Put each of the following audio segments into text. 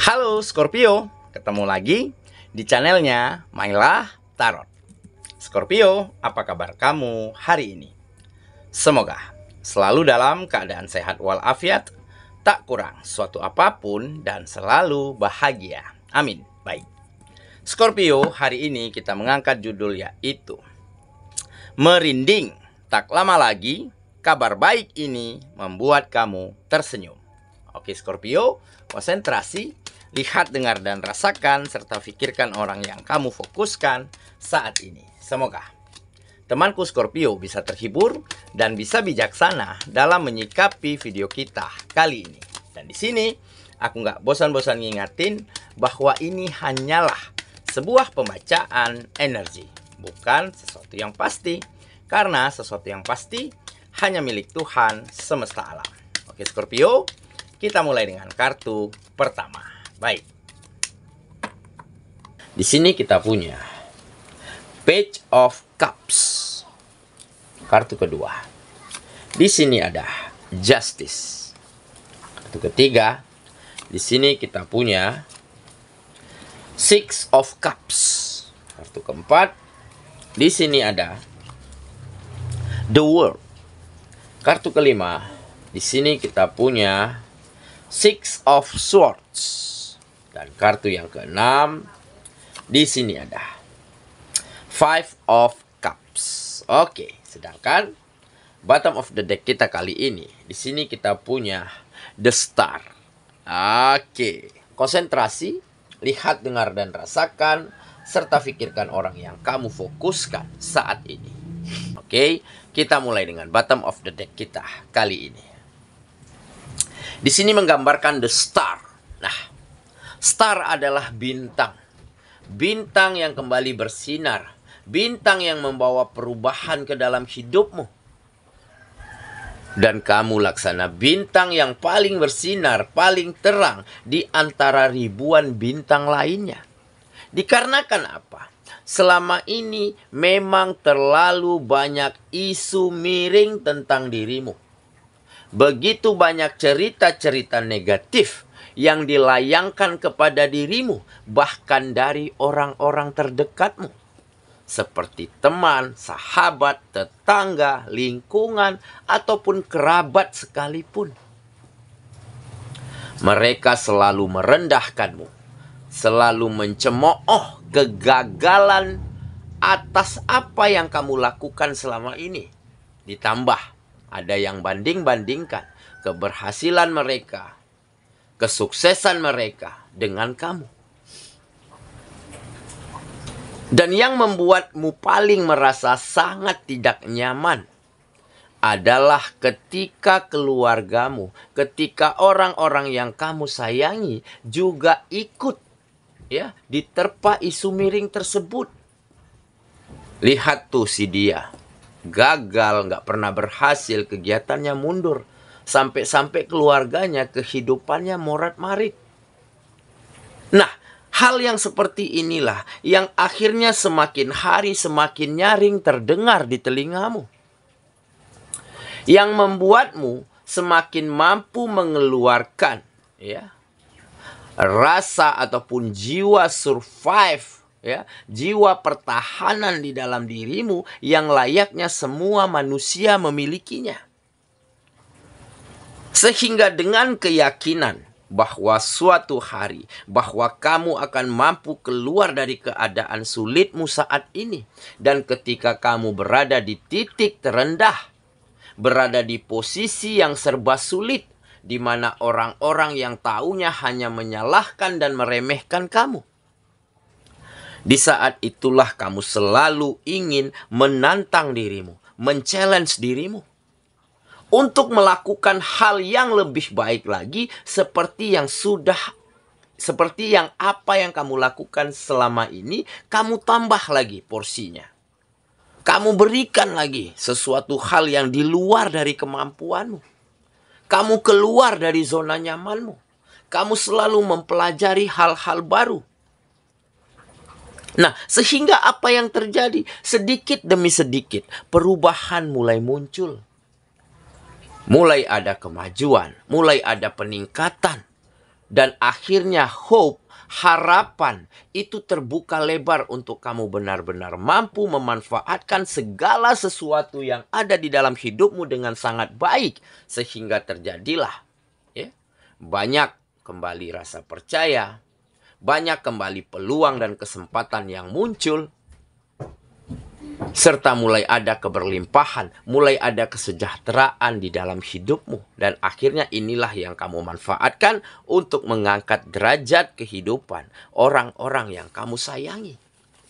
Halo Scorpio, ketemu lagi di channelnya Mylah Tarot. Scorpio, apa kabar kamu hari ini? Semoga selalu dalam keadaan sehat walafiat, tak kurang suatu apapun dan selalu bahagia. Amin. Baik. Scorpio, hari ini kita mengangkat judul yaitu Merinding. Tak lama lagi, kabar baik ini membuat kamu tersenyum. Oke Scorpio, konsentrasi, lihat, dengar, dan rasakan, serta pikirkan orang yang kamu fokuskan saat ini. Semoga temanku Scorpio bisa terhibur dan bisa bijaksana dalam menyikapi video kita kali ini. Dan di sini aku nggak bosan-bosan ngingatin bahwa ini hanyalah sebuah pembacaan energi, bukan sesuatu yang pasti. Karena sesuatu yang pasti hanya milik Tuhan semesta alam. Oke Scorpio, kita mulai dengan kartu pertama. Baik. Di sini kita punya Page of Cups. Kartu kedua. Di sini ada Justice. Kartu ketiga. Di sini kita punya Six of Cups. Kartu keempat. Di sini ada The World. Kartu kelima. Di sini kita punya Six of Swords. Dan kartu yang keenam, di sini ada Five of Cups. Oke, sedangkan bottom of the deck kita kali ini, di sini kita punya The Star. Oke, konsentrasi, lihat, dengar, dan rasakan, serta pikirkan orang yang kamu fokuskan saat ini. Oke, kita mulai dengan bottom of the deck kita kali ini. Di sini menggambarkan The Star. Nah, star adalah bintang. Bintang yang kembali bersinar. Bintang yang membawa perubahan ke dalam hidupmu. Dan kamu laksana bintang yang paling bersinar, paling terang di antara ribuan bintang lainnya. Dikarenakan apa? Selama ini memang terlalu banyak isu miring tentang dirimu. Begitu banyak cerita-cerita negatif yang dilayangkan kepada dirimu, bahkan dari orang-orang terdekatmu. Seperti teman, sahabat, tetangga, lingkungan, ataupun kerabat sekalipun. Mereka selalu merendahkanmu. Selalu mencemooh kegagalan atas apa yang kamu lakukan selama ini. Ditambah, ada yang banding-bandingkan keberhasilan mereka, kesuksesan mereka dengan kamu. Dan yang membuatmu paling merasa sangat tidak nyaman adalah ketika keluargamu, ketika orang-orang yang kamu sayangi juga ikut ya diterpa isu miring tersebut. Lihat tuh si dia, gagal, nggak pernah berhasil, kegiatannya mundur. Sampai-sampai keluarganya, kehidupannya morat-marit. Nah, hal yang seperti inilah yang akhirnya semakin hari semakin nyaring terdengar di telingamu. Yang membuatmu semakin mampu mengeluarkan ya rasa ataupun jiwa survive, ya, jiwa pertahanan di dalam dirimu yang layaknya semua manusia memilikinya. Sehingga dengan keyakinan bahwa suatu hari bahwa kamu akan mampu keluar dari keadaan sulitmu saat ini. Dan ketika kamu berada di titik terendah, berada di posisi yang serba sulit, di mana orang-orang yang taunya hanya menyalahkan dan meremehkan kamu. Di saat itulah kamu selalu ingin menantang dirimu, men-challenge dirimu untuk melakukan hal yang lebih baik lagi seperti yang apa yang kamu lakukan selama ini, kamu tambah lagi porsinya. Kamu berikan lagi sesuatu hal yang di luar dari kemampuanmu. Kamu keluar dari zona nyamanmu. Kamu selalu mempelajari hal-hal baru. Nah, sehingga apa yang terjadi? Sedikit demi sedikit, perubahan mulai muncul. Mulai ada kemajuan, mulai ada peningkatan. Dan akhirnya hope, harapan itu terbuka lebar untuk kamu benar-benar mampu memanfaatkan segala sesuatu yang ada di dalam hidupmu dengan sangat baik. Sehingga terjadilah banyak kembali rasa percaya, banyak kembali peluang dan kesempatan yang muncul, serta mulai ada keberlimpahan, mulai ada kesejahteraan di dalam hidupmu. Dan akhirnya inilah yang kamu manfaatkan untuk mengangkat derajat kehidupan orang-orang yang kamu sayangi.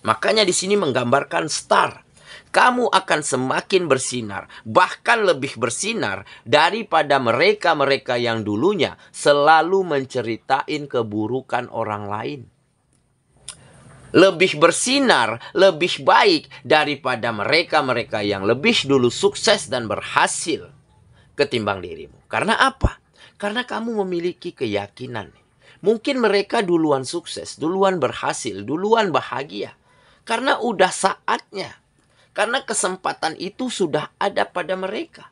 Makanya di sini menggambarkan star. Kamu akan semakin bersinar, bahkan lebih bersinar daripada mereka-mereka yang dulunya selalu menceritain keburukan orang lain. Lebih bersinar, lebih baik daripada mereka-mereka yang lebih dulu sukses dan berhasil ketimbang dirimu. Karena apa? Karena kamu memiliki keyakinan. Mungkin mereka duluan sukses, duluan berhasil, duluan bahagia. Karena udah saatnya. Karena kesempatan itu sudah ada pada mereka.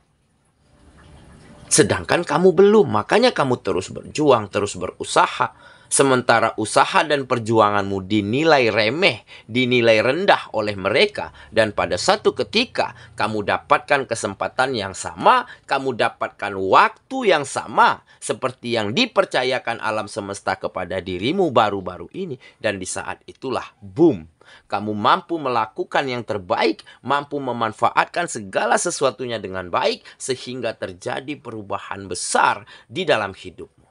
Sedangkan kamu belum, makanya kamu terus berjuang, terus berusaha. Sementara usaha dan perjuanganmu dinilai remeh, dinilai rendah oleh mereka. Dan pada satu ketika kamu dapatkan kesempatan yang sama, kamu dapatkan waktu yang sama. Seperti yang dipercayakan alam semesta kepada dirimu baru-baru ini. Dan di saat itulah, boom. Kamu mampu melakukan yang terbaik, mampu memanfaatkan segala sesuatunya dengan baik. Sehingga terjadi perubahan besar di dalam hidupmu.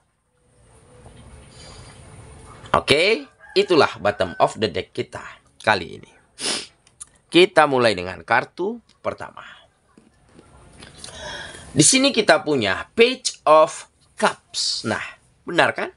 Oke, itulah bottom of the deck kita kali ini. Kita mulai dengan kartu pertama. Di sini kita punya Page of Cups. Nah, benar kan?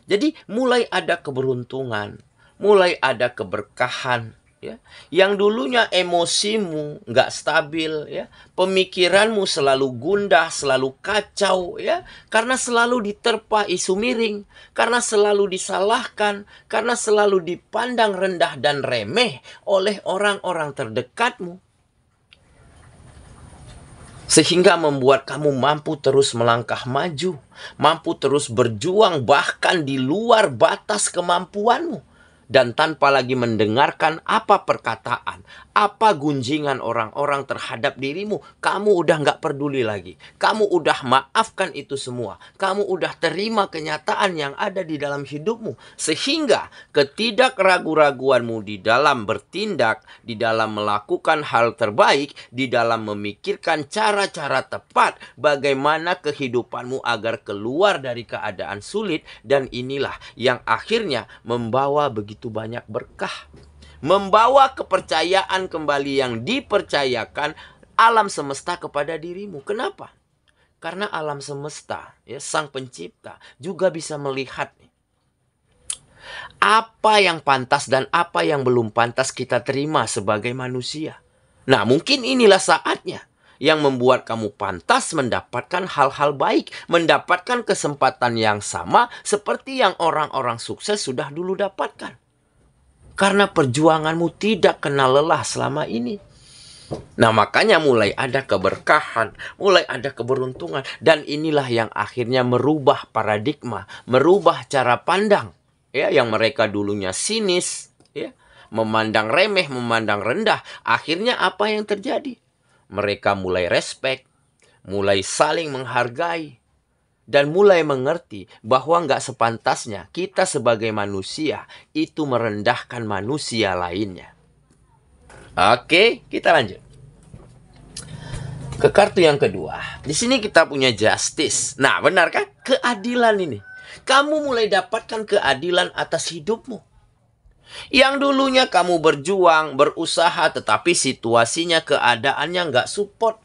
Jadi mulai ada keberuntungan, mulai ada keberkahan. Ya, yang dulunya emosimu nggak stabil, ya, pemikiranmu selalu gundah, selalu kacau, ya, karena selalu diterpa isu miring, karena selalu disalahkan, karena selalu dipandang rendah dan remeh oleh orang-orang terdekatmu, sehingga membuat kamu mampu terus melangkah maju, mampu terus berjuang bahkan di luar batas kemampuanmu. Dan tanpa lagi mendengarkan apa perkataan, apa gunjingan orang-orang terhadap dirimu. Kamu udah nggak peduli lagi. Kamu udah maafkan itu semua. Kamu udah terima kenyataan yang ada di dalam hidupmu. Sehingga ketidakragu-raguanmu di dalam bertindak, di dalam melakukan hal terbaik, di dalam memikirkan cara-cara tepat bagaimana kehidupanmu agar keluar dari keadaan sulit. Dan inilah yang akhirnya membawa begitu banyak berkah, membawa kepercayaan kembali yang dipercayakan alam semesta kepada dirimu. Kenapa? Karena alam semesta, ya, sang pencipta juga bisa melihat apa yang pantas dan apa yang belum pantas kita terima sebagai manusia. Nah, mungkin inilah saatnya yang membuat kamu pantas mendapatkan hal-hal baik, mendapatkan kesempatan yang sama seperti yang orang-orang sukses sudah dulu dapatkan. Karena perjuanganmu tidak kenal lelah selama ini. Nah, makanya mulai ada keberkahan, mulai ada keberuntungan. Dan inilah yang akhirnya merubah paradigma, merubah cara pandang. Ya, yang mereka dulunya sinis, ya, memandang remeh, memandang rendah. Akhirnya apa yang terjadi? Mereka mulai respect, mulai saling menghargai. Dan mulai mengerti bahwa nggak sepantasnya kita sebagai manusia itu merendahkan manusia lainnya. Oke, kita lanjut ke kartu yang kedua. Di sini kita punya justice. Nah, benar kan? Keadilan ini. Kamu mulai dapatkan keadilan atas hidupmu. Yang dulunya kamu berjuang, berusaha, tetapi situasinya, keadaannya nggak support.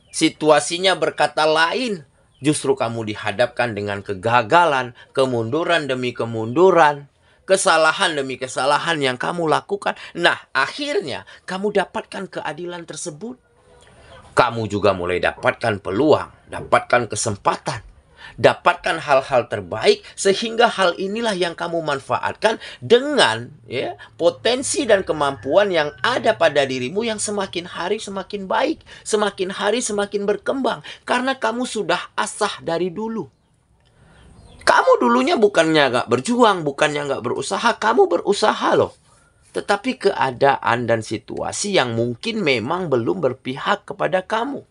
Situasinya berkata lain. Justru kamu dihadapkan dengan kegagalan, kemunduran demi kemunduran, kesalahan demi kesalahan yang kamu lakukan. Nah, akhirnya kamu dapatkan keadilan tersebut. Kamu juga mulai dapatkan peluang, dapatkan kesempatan, dapatkan hal-hal terbaik, sehingga hal inilah yang kamu manfaatkan dengan, ya, potensi dan kemampuan yang ada pada dirimu yang semakin hari semakin baik, semakin hari semakin berkembang, karena kamu sudah asah dari dulu. Kamu dulunya bukannya nggak berjuang, bukannya nggak berusaha, kamu berusaha loh. Tetapi keadaan dan situasi yang mungkin memang belum berpihak kepada kamu.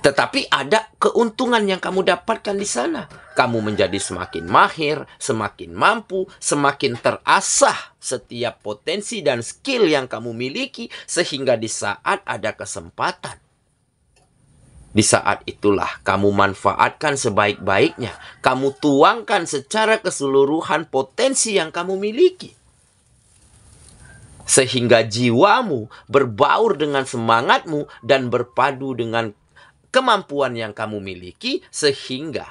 Tetapi ada keuntungan yang kamu dapatkan di sana. Kamu menjadi semakin mahir, semakin mampu, semakin terasah setiap potensi dan skill yang kamu miliki. Sehingga di saat ada kesempatan, di saat itulah kamu manfaatkan sebaik-baiknya. Kamu tuangkan secara keseluruhan potensi yang kamu miliki. Sehingga jiwamu berbaur dengan semangatmu dan berpadu dengan kemampuan yang kamu miliki, sehingga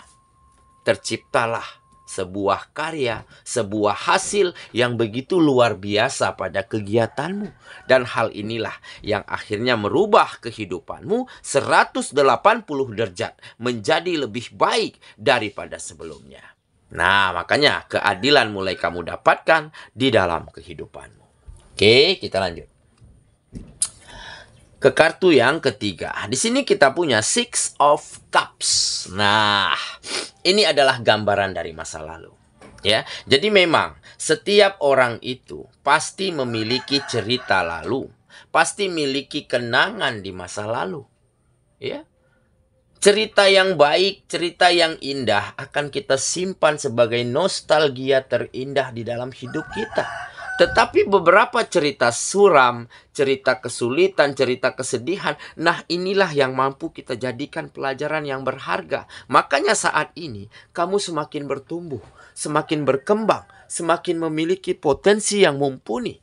terciptalah sebuah karya, sebuah hasil yang begitu luar biasa pada kegiatanmu. Dan hal inilah yang akhirnya merubah kehidupanmu 180 derajat menjadi lebih baik daripada sebelumnya. Nah, makanya keadilan mulai kamu dapatkan di dalam kehidupanmu. Oke, kita lanjut ke kartu yang ketiga. Di sini kita punya Six of Cups. Nah, ini adalah gambaran dari masa lalu. Ya, jadi memang setiap orang itu pasti memiliki cerita lalu, pasti memiliki kenangan di masa lalu. Ya, cerita yang baik, cerita yang indah akan kita simpan sebagai nostalgia terindah di dalam hidup kita. Tetapi beberapa cerita suram, cerita kesulitan, cerita kesedihan, nah inilah yang mampu kita jadikan pelajaran yang berharga. Makanya saat ini kamu semakin bertumbuh, semakin berkembang, semakin memiliki potensi yang mumpuni.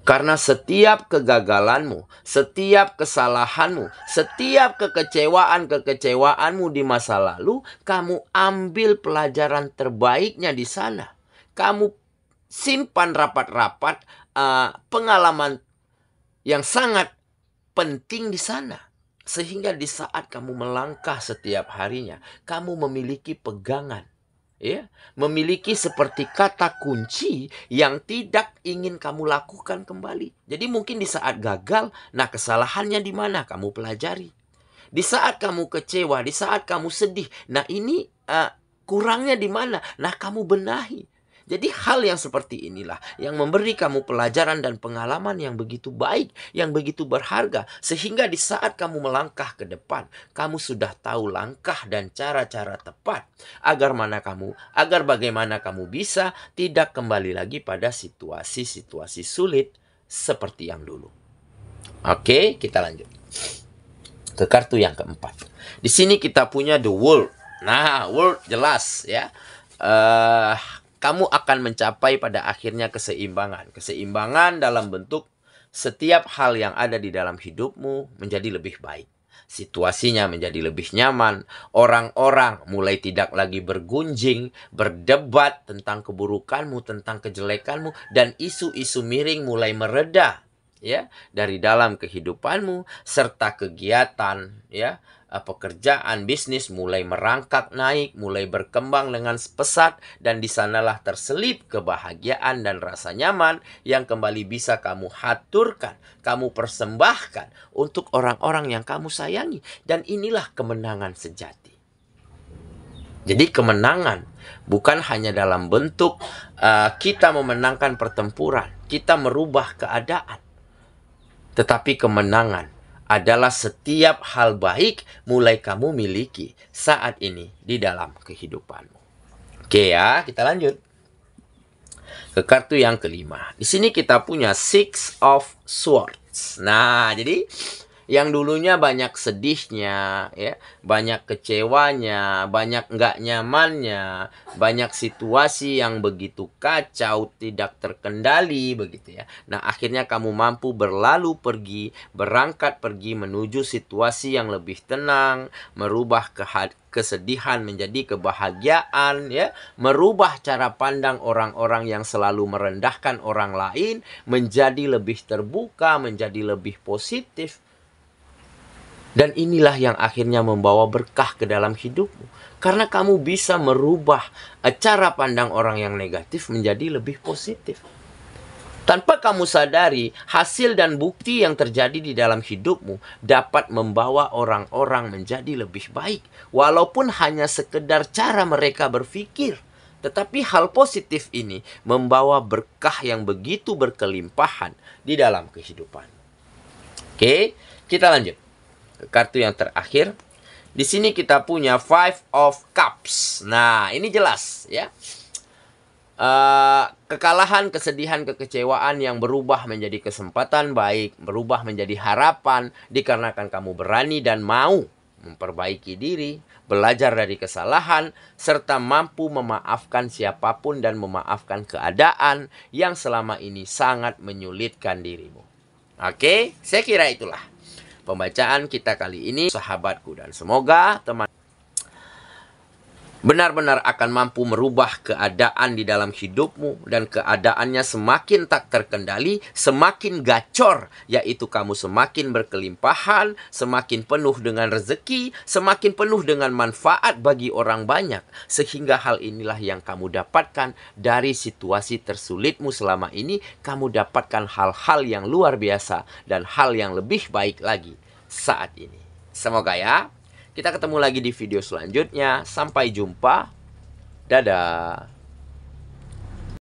Karena setiap kegagalanmu, setiap kesalahanmu, setiap kekecewaan-kekecewaanmu di masa lalu, kamu ambil pelajaran terbaiknya di sana. Kamu simpan rapat-rapat pengalaman yang sangat penting di sana. Sehingga di saat kamu melangkah setiap harinya, kamu memiliki pegangan. Ya, memiliki seperti kata kunci yang tidak ingin kamu lakukan kembali. Jadi mungkin di saat gagal, nah kesalahannya di mana? Kamu pelajari. Di saat kamu kecewa, di saat kamu sedih, nah ini kurangnya di mana? Nah kamu benahi. Jadi hal yang seperti inilah yang memberi kamu pelajaran dan pengalaman yang begitu baik, yang begitu berharga. Sehingga di saat kamu melangkah ke depan, kamu sudah tahu langkah dan cara-cara tepat. Agar bagaimana kamu bisa tidak kembali lagi pada situasi-situasi sulit seperti yang dulu. Oke, kita lanjut ke kartu yang keempat. Di sini kita punya The World. Nah, World jelas ya. Kamu akan mencapai pada akhirnya keseimbangan. Keseimbangan dalam bentuk setiap hal yang ada di dalam hidupmu menjadi lebih baik. Situasinya menjadi lebih nyaman. Orang-orang mulai tidak lagi bergunjing, berdebat tentang keburukanmu, tentang kejelekanmu. Dan isu-isu miring mulai mereda ya dari dalam kehidupanmu. Serta kegiatan ya, pekerjaan, bisnis mulai merangkak naik, mulai berkembang dengan pesat, dan di sanalah terselip kebahagiaan dan rasa nyaman yang kembali bisa kamu haturkan, kamu persembahkan untuk orang-orang yang kamu sayangi. Dan inilah kemenangan sejati. Jadi kemenangan bukan hanya dalam bentuk kita memenangkan pertempuran, kita merubah keadaan. Tetapi kemenangan adalah setiap hal baik mulai kamu miliki saat ini di dalam kehidupanmu. Oke ya, kita lanjut ke kartu yang kelima. Di sini kita punya Six of Swords. Nah, jadi yang dulunya banyak sedihnya, ya, banyak kecewanya, banyak nggak nyamannya, banyak situasi yang begitu kacau, tidak terkendali, begitu ya. Nah, akhirnya kamu mampu berlalu pergi, berangkat pergi menuju situasi yang lebih tenang, merubah kesedihan menjadi kebahagiaan, ya, merubah cara pandang orang-orang yang selalu merendahkan orang lain menjadi lebih terbuka, menjadi lebih positif. Dan inilah yang akhirnya membawa berkah ke dalam hidupmu. Karena kamu bisa merubah cara pandang orang yang negatif menjadi lebih positif. Tanpa kamu sadari, hasil dan bukti yang terjadi di dalam hidupmu dapat membawa orang-orang menjadi lebih baik. Walaupun hanya sekedar cara mereka berpikir. Tetapi hal positif ini membawa berkah yang begitu berkelimpahan di dalam kehidupan. Oke, kita lanjut. Kartu yang terakhir. Di sini kita punya Five of Cups. Nah, ini jelas ya. Kekalahan, kesedihan, kekecewaan yang berubah menjadi kesempatan baik, berubah menjadi harapan, dikarenakan kamu berani dan mau memperbaiki diri, belajar dari kesalahan, serta mampu memaafkan siapapun dan memaafkan keadaan yang selama ini sangat menyulitkan dirimu. Oke, saya kira itulah pembacaan kita kali ini, sahabatku, dan semoga teman benar-benar akan mampu merubah keadaan di dalam hidupmu, dan keadaannya semakin tak terkendali, semakin gacor, yaitu kamu semakin berkelimpahan, semakin penuh dengan rezeki, semakin penuh dengan manfaat bagi orang banyak, sehingga hal inilah yang kamu dapatkan dari situasi tersulitmu selama ini. Kamu dapatkan hal-hal yang luar biasa dan hal yang lebih baik lagi saat ini. Semoga ya. Kita ketemu lagi di video selanjutnya. Sampai jumpa. Dadah.